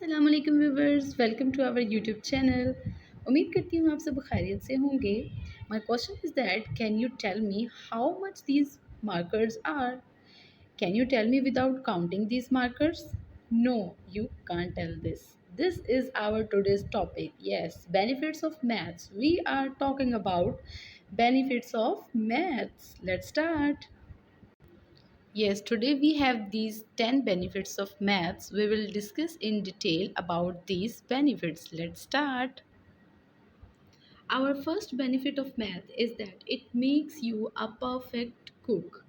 अस्सलाम वालेकुम viewers, welcome to our YouTube channel. उम्मीद करती हूँ आप सब खैरियत से होंगे। My question is that can you tell me how much these markers are? Can you tell me without counting these markers? No, you can't tell this. This is our today's topic. Yes, benefits of maths. We are talking about benefits of maths. Let's start. Yes, today we have these 10 benefits of maths. We will discuss in detail about these benefits. Let's start. Our first benefit of math is that it makes you a perfect cook.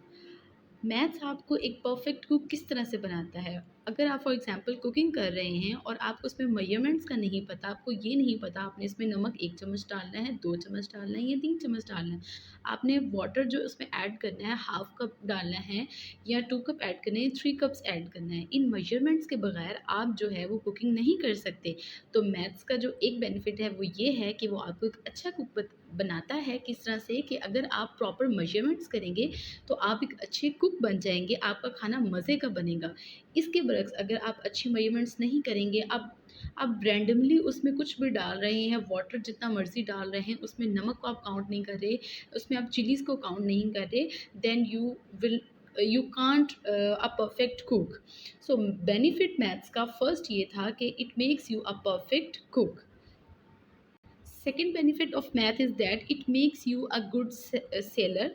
Maths आपको एक perfect cook किस तरह से बनाता है? अगर आप for example cooking कर रहे हैं और आपको उसमें मेजरमेंट्स का नहीं पता, आपको ये नहीं पता आपने इसमें नमक 1 चम्मच डालना है, 2 चम्मच डालना है या 3 चम्मच डालना है। आपने वाटर जो उसमें ऐड करना है हाफ़ कप डालना है या 2 कप ऐड करने हैं, 3 कप्स ऐड करना है। इन मेजरमेंट्स के बगैर आप जो है वो कुकिंग नहीं कर सकते। तो मैथ्स का जो एक बेनिफिट है वो ये है कि वो आपको एक अच्छा कुक बनाता है। किस तरह से कि अगर आप प्रॉपर मेजरमेंट्स करेंगे तो आप एक अच्छे कुक बन जाएँगे, आपका खाना मज़े का बनेगा। इसके बरक्स अगर आप अच्छी मेजरमेंट्स नहीं करेंगे, आप रैंडमली उसमें कुछ भी डाल रहे हैं, वाटर जितना मर्ज़ी डाल रहे हैं, उसमें नमक को आप काउंट नहीं कर रहे, उसमें आप चिलीज़ को काउंट नहीं कर रहे, then you can't a perfect cook. So benefit maths का फर्स्ट ये था कि it makes you a perfect cook. Second benefit of math is that it makes you a good seller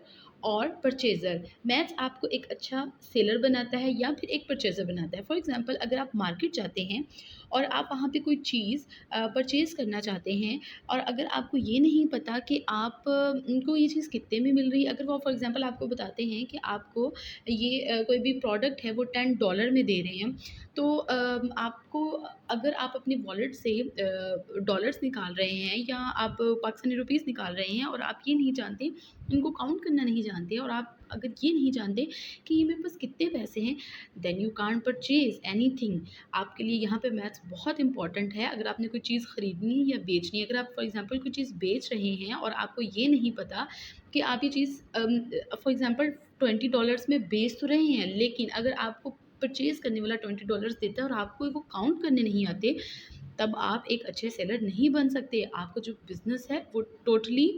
और परचेज़र। मैथ्स आपको एक अच्छा सेलर बनाता है या फिर एक परचेज़र बनाता है। फॉर एग्ज़ाम्पल अगर आप मार्केट जाते हैं और आप वहाँ पे कोई चीज़ परचेज़ करना चाहते हैं और अगर आपको ये नहीं पता कि आप उनको ये चीज़ कितने में मिल रही है, अगर वो फॉर एग्ज़ाम्पल आपको बताते हैं कि आपको ये कोई भी प्रोडक्ट है वो $10 में दे रहे हैं, तो आपको अगर आप अपनी वॉलेट से डॉलर्स निकाल रहे हैं या आप पाकिस्तानी रुपीस निकाल रहे हैं और आप ये नहीं जानते, इनको काउंट करना नहीं जानते और आप अगर ये नहीं जानते कि ये मेरे पास कितने पैसे हैं, then you can't purchase anything. आपके लिए यहाँ पे मैथ्स बहुत इंपॉर्टेंट है। अगर आपने कोई चीज़ खरीदनी या बेचनी है, अगर आप फॉर एग्ज़ाम्पल कोई चीज़ बेच रहे हैं और आपको ये नहीं पता कि आप ये चीज़ फॉर एग्ज़ाम्पल $20 में बेच तो रहे हैं, लेकिन अगर आपको परचेज़ करने वाला $20 देता है और आपको वो काउंट करने नहीं आते, तब आप एक अच्छे सेलर नहीं बन सकते। आपका जो बिज़नेस है वो टोटली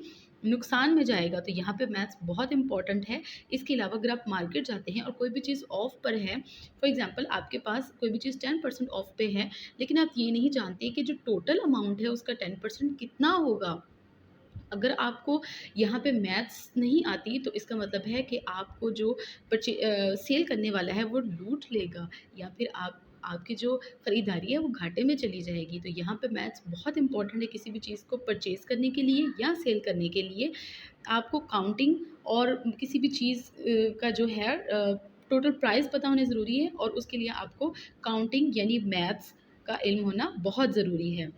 नुकसान में जाएगा। तो यहाँ पे मैथ्स बहुत इम्पोर्टेंट है। इसके अलावा अगर आप मार्केट जाते हैं और कोई भी चीज़ ऑफ़ पर है, फॉर एग्ज़ाम्पल आपके पास कोई भी चीज़ 10% ऑफ़ पे है, लेकिन आप ये नहीं जानते कि जो टोटल अमाउंट है उसका 10% कितना होगा। अगर आपको यहाँ पे मैथ्स नहीं आती तो इसका मतलब है कि आपको जो सेल करने वाला है वो लूट लेगा या फिर आपकी जो ख़रीदारी है वो घाटे में चली जाएगी। तो यहाँ पे मैथ्स बहुत इम्पोर्टेंट है किसी भी चीज़ को परचेज़ करने के लिए या सेल करने के लिए। आपको काउंटिंग और किसी भी चीज़ का जो है टोटल प्राइस पता होना ज़रूरी है और उसके लिए आपको काउंटिंग यानी मैथ्स का इल्म होना बहुत ज़रूरी है।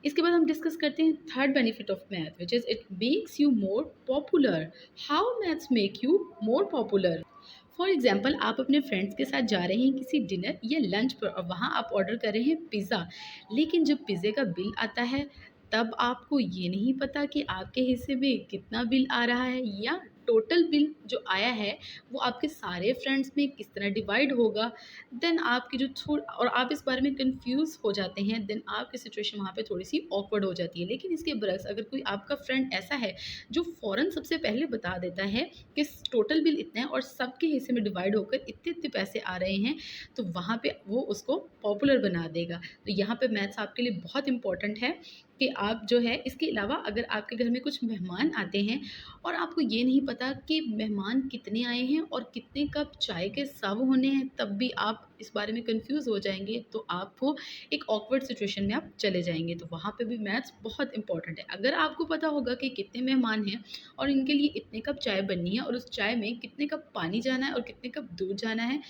इसके बाद हम डिस्कस करते हैं third benefit of math which is it makes you more popular. How maths make you more popular? For example आप अपने फ्रेंड्स के साथ जा रहे हैं किसी डिनर या लंच पर और वहाँ आप ऑर्डर कर रहे हैं पिज़्ज़ा, लेकिन जब पिज़्ज़े का बिल आता है तब आपको ये नहीं पता कि आपके हिस्से में कितना बिल आ रहा है या टोटल बिल जो आया है वो आपके सारे फ्रेंड्स में किस तरह डिवाइड होगा। देन आपकी जो थोड़ और आप इस बारे में कंफ्यूज हो जाते हैं, देन आपकी सिचुएशन वहाँ पे थोड़ी सी ऑकवर्ड हो जाती है। लेकिन इसके बरक्स अगर कोई आपका फ्रेंड ऐसा है जो फ़ौरन सबसे पहले बता देता है कि टोटल बिल इतना है और सबके हिस्से में डिवाइड होकर इतने इतने पैसे आ रहे हैं, तो वहाँ पे वो उसको पॉपुलर बना देगा। तो यहाँ पे मैथ्स आपके लिए बहुत इंपॉर्टेंट है कि आप जो है इसके अलावा अगर आपके घर में कुछ मेहमान आते हैं और आपको ये नहीं पता कि मेहमान कितने आए हैं और कितने कप चाय के सर्व होने हैं, तब भी आप इस बारे में कंफ्यूज हो जाएंगे, तो आपको एक ऑकवर्ड सिचुएशन में आप चले जाएंगे। तो वहाँ पे भी मैथ्स बहुत इंपॉर्टेंट है। अगर आपको पता होगा कि कितने मेहमान हैं और इनके लिए इतने कप चाय बननी है और उस चाय में कितने कप पानी जाना है और कितने कप दूध जाना है,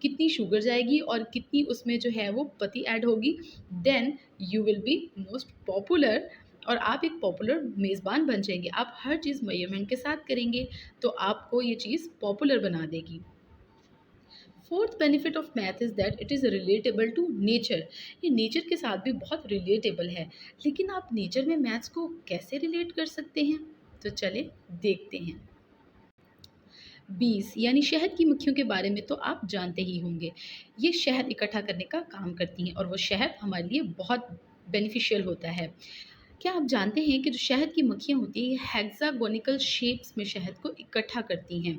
कितनी शुगर जाएगी और कितनी उसमें जो है वो पत्ती ऐड होगी, then you will be most popular और आप एक पॉपुलर मेज़बान बन जाएंगे। आप हर चीज़ मेजरमेंट के साथ करेंगे तो आपको ये चीज़ पॉपुलर बना देगी। Fourth benefit of math is that it is relatable to nature. ये नेचर के साथ भी बहुत रिलेटेबल है। लेकिन आप नेचर में मैथ्स को कैसे रिलेट कर सकते हैं? तो चले देखते हैं। बीस यानी शहद की मक्खियों के बारे में तो आप जानते ही होंगे। ये शहद इकट्ठा करने का काम करती हैं और वो शहद हमारे लिए बहुत बेनिफिशियल होता है। क्या आप जानते हैं कि जो शहद की मक्खियाँ होती हैं, ये हेक्सागोनिकल शेप्स में शहद को इकट्ठा करती हैं।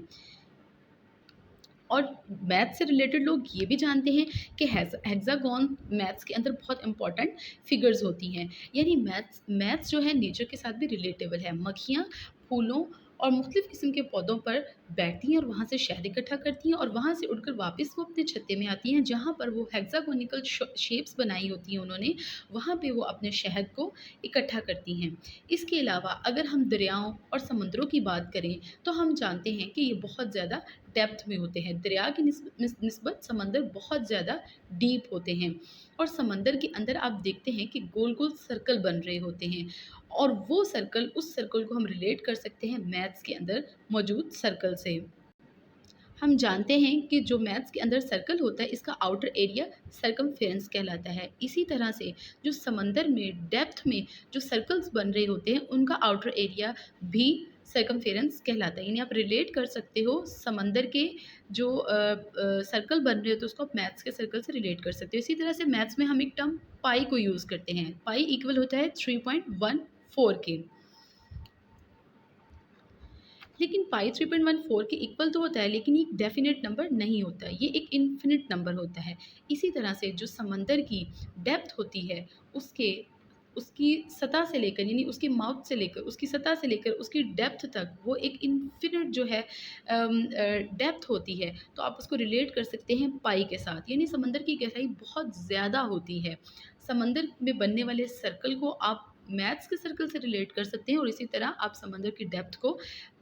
और मैथ से रिलेटेड लोग ये भी जानते हैं कि हेक्सागोन मैथ्स के अंदर बहुत इंपॉर्टेंट फिगर्स होती हैं। यानी मैथ्स मैथ्स जो है नेचर के साथ भी रिलेटेबल है। मक्खियाँ फूलों और मुख्तलिफ़ किस्म के पौधों पर बैठती हैं और वहाँ से शहद इकट्ठा करती हैं और वहाँ से उड़कर वापस वो अपने छत्ते में आती हैं, जहाँ पर वो हेक्सागोनिकल शेप्स बनाई होती हैं उन्होंने, वहाँ पे वो अपने शहद को इकट्ठा करती हैं। इसके अलावा अगर हम दरियाओं और समुद्रों की बात करें, तो हम जानते हैं कि ये बहुत ज़्यादा डेप्थ में होते हैं। दरिया की निस्बत समंदर बहुत ज़्यादा डीप होते हैं और समंदर के अंदर आप देखते हैं कि गोल गोल सर्कल बन रहे होते हैं और वो सर्कल, उस सर्कल को हम रिलेट कर सकते हैं मैथ्स के अंदर मौजूद सर्कल से। हम जानते हैं कि जो मैथ्स के अंदर सर्कल होता है, इसका आउटर एरिया सर्कमफेरेंस कहलाता है। इसी तरह से जो समंदर में डेप्थ में जो सर्कल्स बन रहे होते हैं, उनका आउटर एरिया भी सर्कमफेरेंस कहलाता है। यानी आप रिलेट कर सकते हो समंदर के जो सर्कल बन रहे होते हैं, उसको आप मैथ्स के सर्कल से रिलेट कर सकते हो। इसी तरह से मैथ्स में हम एक टर्म पाई को यूज़ करते हैं। पाई इक्वल होता है 3.14 के। लेकिन पाई 3.14 के इक्वल तो होता है, लेकिन ये एक डेफिनेट नंबर नहीं होता, ये एक इन्फिनिट नंबर होता है। इसी तरह से जो समंदर की डेप्थ होती है, उसके उसकी सतह से लेकर, यानी उसकी माउथ से लेकर, उसकी सतह से लेकर उसकी डेप्थ तक, वो एक इन्फिनिट जो है डेप्थ होती है। तो आप उसको रिलेट कर सकते हैं पाई के साथ, यानी समंदर की गहराई बहुत ज़्यादा होती है। समंदर में बनने वाले सर्कल को आप मैथ्स के सर्कल से रिलेट कर सकते हैं और इसी तरह आप समंदर की डेप्थ को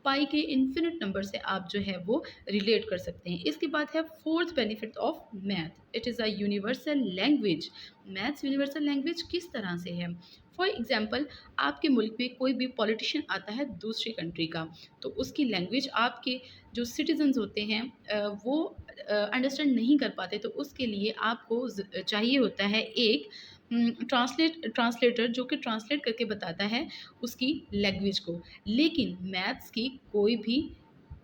पाई के इन्फिनिट नंबर से आप जो है वो रिलेट कर सकते हैं। इसके बाद है fourth benefit of math, it is a universal language. Maths universal language किस तरह से है? फॉर एग्जाम्पल, आपके मुल्क में कोई भी पॉलिटिशियन आता है दूसरी कंट्री का, तो उसकी लैंग्वेज आपके जो सिटीजन्स होते हैं वो अंडरस्टैंड नहीं कर पाते, तो उसके लिए आपको चाहिए होता है एक ट्रांसलेटर जो कि ट्रांसलेट करके बताता है उसकी लैंग्वेज को। लेकिन मैथ्स की कोई भी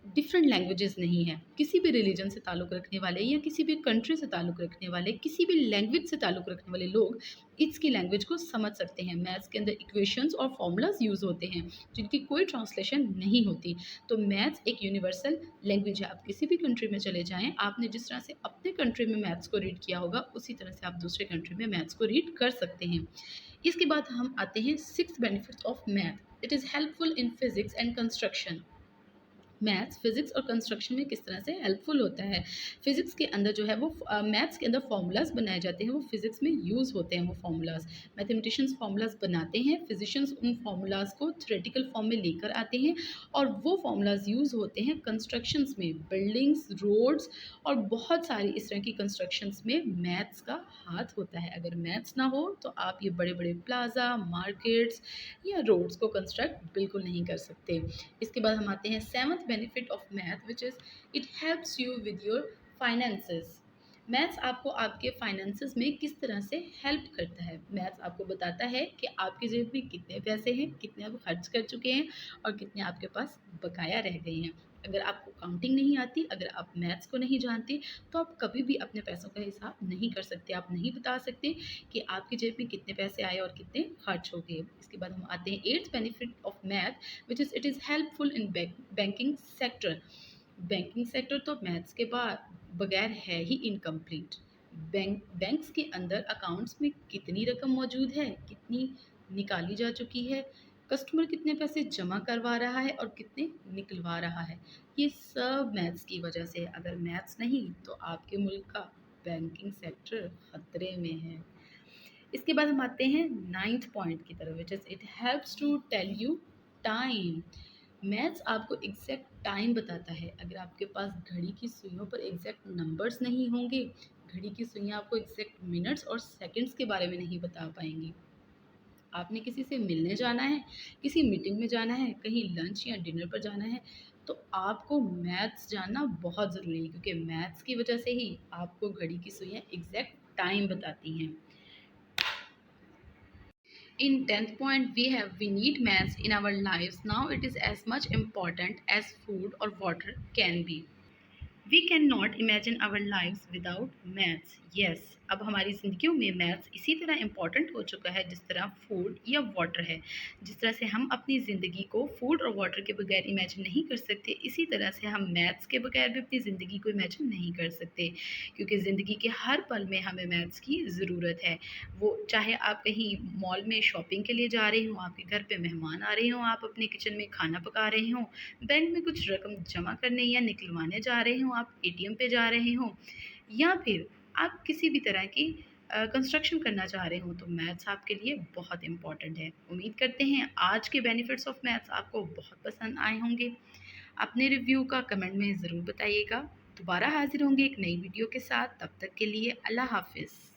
डिफरेंट लैंग्वेजेस नहीं है। किसी भी रिलीजन से ताल्लुक़ रखने वाले या किसी भी कंट्री से ताल्लुक़ रखने वाले, किसी भी लैंग्वेज से ताल्लुक़ रखने वाले लोग इसकी लैंग्वेज को समझ सकते हैं। मैथ्स के अंदर इक्वेशंस और फॉर्मूलाज यूज़ होते हैं जिनकी कोई ट्रांसलेशन नहीं होती। तो मैथ्स एक यूनिवर्सल लैंग्वेज है। आप किसी भी कंट्री में चले जाएँ, आपने जिस तरह से अपने कंट्री में मैथ्स को रीड किया होगा, उसी तरह से आप दूसरे कंट्री में मैथ्स को रीड कर सकते हैं। इसके बाद हम आते हैं sixth benefit of math, it is helpful in physics and construction. Maths physics और कंस्ट्रक्शन में किस तरह से हेल्पफुल होता है। फिजिक्स के अंदर जो है वो मैथ्स के अंदर फार्मूलाज बनाए जाते हैं, वो फिजिक्स में यूज़ होते हैं वो फार्मूलाज। मैथमेटिशियंस फार्मूलाज बनाते हैं, फिजिशियंस उन फार्मूलाज को थ्योरेटिकल फॉर्म में लेकर आते हैं और वो फार्मूलाज यूज़ होते हैं कंस्ट्रक्शंस में, बिल्डिंग्स, रोड्स और बहुत सारी इस तरह की कंस्ट्रक्शंस में मैथ्स का हाथ होता है। अगर मैथ्स ना हो तो आप ये बड़े बड़े प्लाजा, मार्केट्स या रोड्स को कंस्ट्रक्ट बिल्कुल नहीं कर सकते। इसके बाद हम आते हैं seventh benefit of math, which is it helps you with your finances. Maths आपको आपके फाइनेंसेस में किस तरह से हेल्प करता है। मैथ्स आपको बताता है कि आपकी जेब में कितने पैसे हैं, कितने आप खर्च कर चुके हैं और कितने आपके पास बकाया रह गए हैं। अगर आपको काउंटिंग नहीं आती, अगर आप मैथ्स को नहीं जानते, तो आप कभी भी अपने पैसों का हिसाब नहीं कर सकते। आप नहीं बता सकते कि आपकी जेब में कितने पैसे आए और कितने खर्च हो गए। इसके बाद हम आते हैं eighth benefit of math, which is it is helpful in banking sector. Banking sector तो मैथ्स के बाद बगैर है ही इनकम्प्लीट। बैंक्स के अंदर अकाउंट्स में कितनी रकम मौजूद है, कितनी निकाली जा चुकी है, कस्टमर कितने पैसे जमा करवा रहा है और कितने निकलवा रहा है, ये सब मैथ्स की वजह से है। अगर मैथ्स नहीं तो आपके मुल्क का बैंकिंग सेक्टर खतरे में है। इसके बाद हम आते हैं नाइन्थ पॉइंट की तरफ, which is it helps to tell you time. Maths आपको एग्जैक्ट टाइम बताता है। अगर आपके पास घड़ी की सुइयों पर एग्जैक्ट नंबर्स नहीं होंगे, घड़ी की सुइयाँ आपको एग्जैक्ट मिनट्स और सेकंड्स के बारे में नहीं बता पाएंगी। आपने किसी से मिलने जाना है, किसी मीटिंग में जाना है, कहीं लंच या डिनर पर जाना है, तो आपको मैथ्स जानना बहुत ज़रूरी है, क्योंकि मैथ्स की वजह से ही आपको घड़ी की सुइयाँ एग्जैक्ट टाइम बताती हैं। In 10th point, we need maths in our lives. Now it is as much important as food or water can be. We can not imagine our lives without maths. Yes, अब हमारी ज़िंदगियों में maths इसी तरह important हो चुका है जिस तरह फूड या वाटर है। जिस तरह से हम अपनी ज़िंदगी को फूड और वाटर के बगैर इमेजिन नहीं कर सकते, इसी तरह से हम मैथ्स के बगैर भी अपनी ज़िंदगी को इमेजिन नहीं कर सकते, क्योंकि ज़िंदगी के हर पल में हमें मैथ्स की ज़रूरत है। वो चाहे आप कहीं मॉल में शॉपिंग के लिए जा रहे हों, आपके घर पे मेहमान आ रहे हों, आप अपने किचन में खाना पका रहे हों, बैंक में कुछ रकम जमा करने या निकलवाने जा रहे हों, आप एटीएम पे जा रहे हों, या फिर आप किसी भी तरह की कंस्ट्रक्शन करना चाह रहे हों, तो मैथ्स आपके लिए बहुत इम्पॉर्टेंट है। उम्मीद करते हैं आज के बेनिफिट्स ऑफ मैथ्स आपको बहुत पसंद आए होंगे। अपने रिव्यू का कमेंट में ज़रूर बताइएगा। दोबारा हाजिर होंगे एक नई वीडियो के साथ, तब तक के लिए अल्लाह हाफिज़।